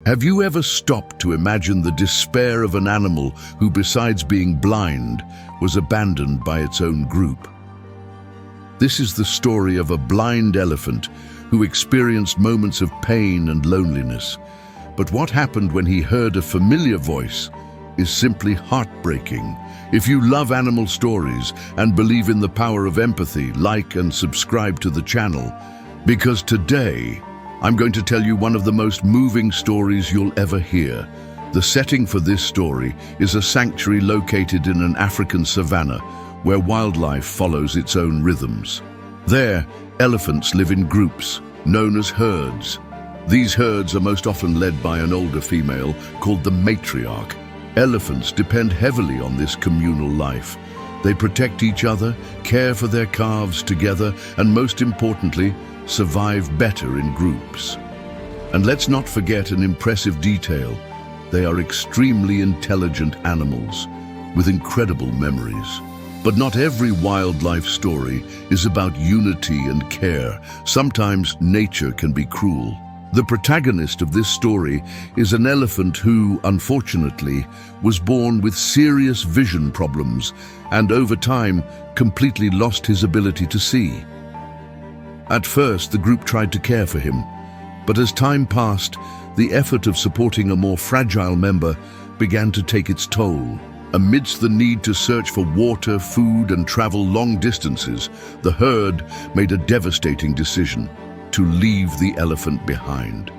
Have you ever stopped to imagine the despair of an animal who, besides being blind, was abandoned by its own group? This is the story of a blind elephant who experienced moments of pain and loneliness. But what happened when he heard a familiar voice is simply heartbreaking. If you love animal stories and believe in the power of empathy, like and subscribe to the channel, because today I'm going to tell you one of the most moving stories you'll ever hear. The setting for this story is a sanctuary located in an African savanna where wildlife follows its own rhythms. There, elephants live in groups, known as herds. These herds are most often led by an older female called the matriarch. Elephants depend heavily on this communal life. They protect each other, care for their calves together, and most importantly, survive better in groups. And let's not forget an impressive detail. They are extremely intelligent animals with incredible memories. But not every wildlife story is about unity and care. Sometimes nature can be cruel. The protagonist of this story is an elephant who, unfortunately, was born with serious vision problems and over time completely lost his ability to see. At first, the group tried to care for him, but as time passed, the effort of supporting a more fragile member began to take its toll. Amidst the need to search for water, food, and travel long distances, the herd made a devastating decision: to leave the elephant behind.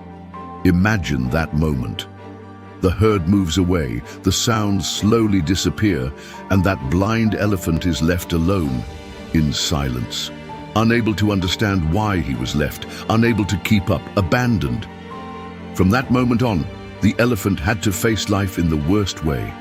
Imagine that moment. The herd moves away, the sounds slowly disappear, and that blind elephant is left alone, in silence. Unable to understand why he was left, unable to keep up, abandoned. From that moment on, the elephant had to face life in the worst way,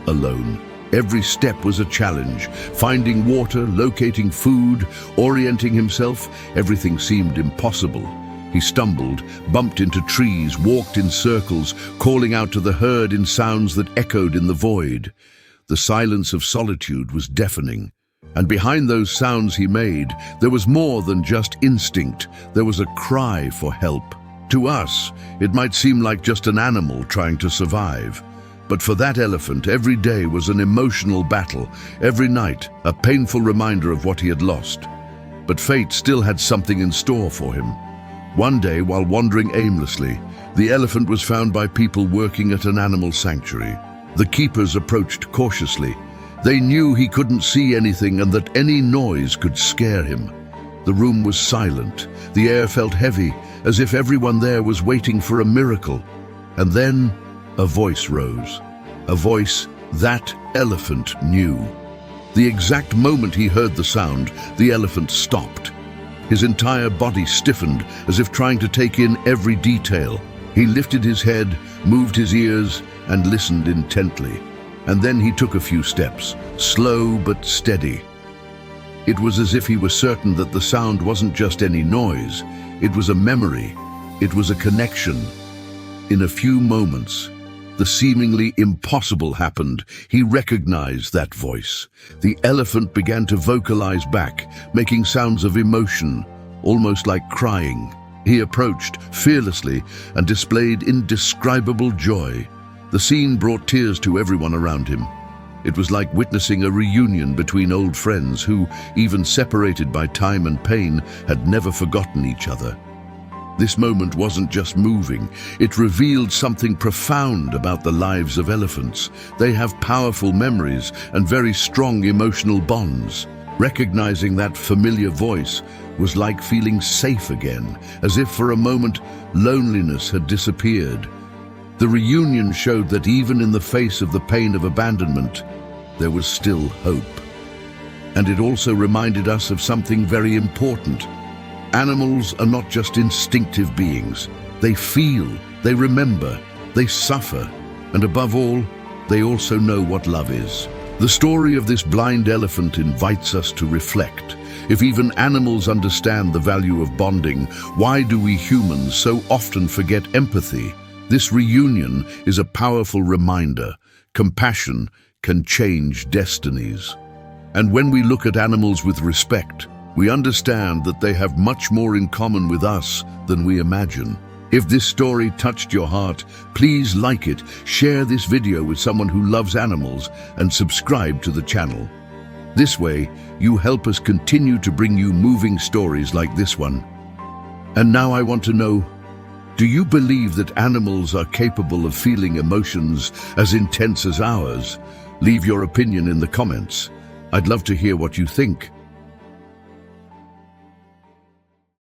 alone. Every step was a challenge. Finding water, locating food, orienting himself, everything seemed impossible. He stumbled, bumped into trees, walked in circles, calling out to the herd in sounds that echoed in the void. The silence of solitude was deafening. And behind those sounds he made, there was more than just instinct. There was a cry for help. To us, it might seem like just an animal trying to survive. But for that elephant, every day was an emotional battle. Every night, a painful reminder of what he had lost. But fate still had something in store for him. One day, while wandering aimlessly, the elephant was found by people working at an animal sanctuary. The keepers approached cautiously. They knew he couldn't see anything and that any noise could scare him. The room was silent. The air felt heavy, as if everyone there was waiting for a miracle. And then a voice rose. A voice that elephant knew. The exact moment he heard the sound, the elephant stopped. His entire body stiffened, as if trying to take in every detail. He lifted his head, moved his ears, and listened intently. And then he took a few steps, slow but steady. It was as if he was certain that the sound wasn't just any noise. It was a memory. It was a connection. In a few moments, the seemingly impossible happened. He recognized that voice. The elephant began to vocalize back, making sounds of emotion, almost like crying. He approached fearlessly and displayed indescribable joy. The scene brought tears to everyone around him. It was like witnessing a reunion between old friends who, even separated by time and pain, had never forgotten each other. This moment wasn't just moving, it revealed something profound about the lives of elephants. They have powerful memories and very strong emotional bonds. Recognizing that familiar voice was like feeling safe again, as if for a moment loneliness had disappeared. The reunion showed that even in the face of the pain of abandonment, there was still hope. And it also reminded us of something very important. Animals are not just instinctive beings. They feel, they remember, they suffer, and above all, they also know what love is. The story of this blind elephant invites us to reflect. If even animals understand the value of bonding, why do we humans so often forget empathy? This reunion is a powerful reminder. Compassion can change destinies. And when we look at animals with respect, we understand that they have much more in common with us than we imagine. If this story touched your heart, please like it, share this video with someone who loves animals, and subscribe to the channel. This way, you help us continue to bring you moving stories like this one. And now I want to know, do you believe that animals are capable of feeling emotions as intense as ours? Leave your opinion in the comments. I'd love to hear what you think.